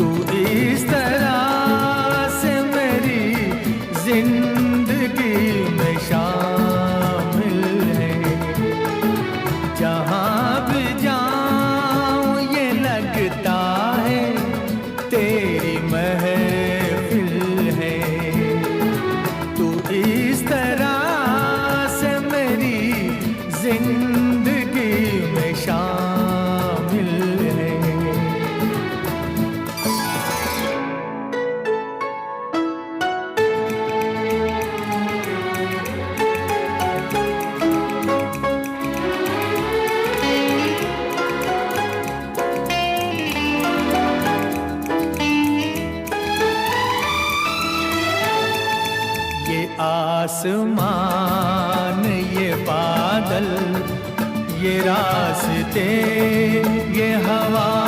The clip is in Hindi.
तू इस तरह से मेरी जिंदगी में शामिल है। जहाँ भी जाऊँ ये लगता है तेरी महफिल है। तू इस तरह से मेरी जिंदगी में शामिल है। ये आसमान, ये बादल, ये रास्ते, ये हवा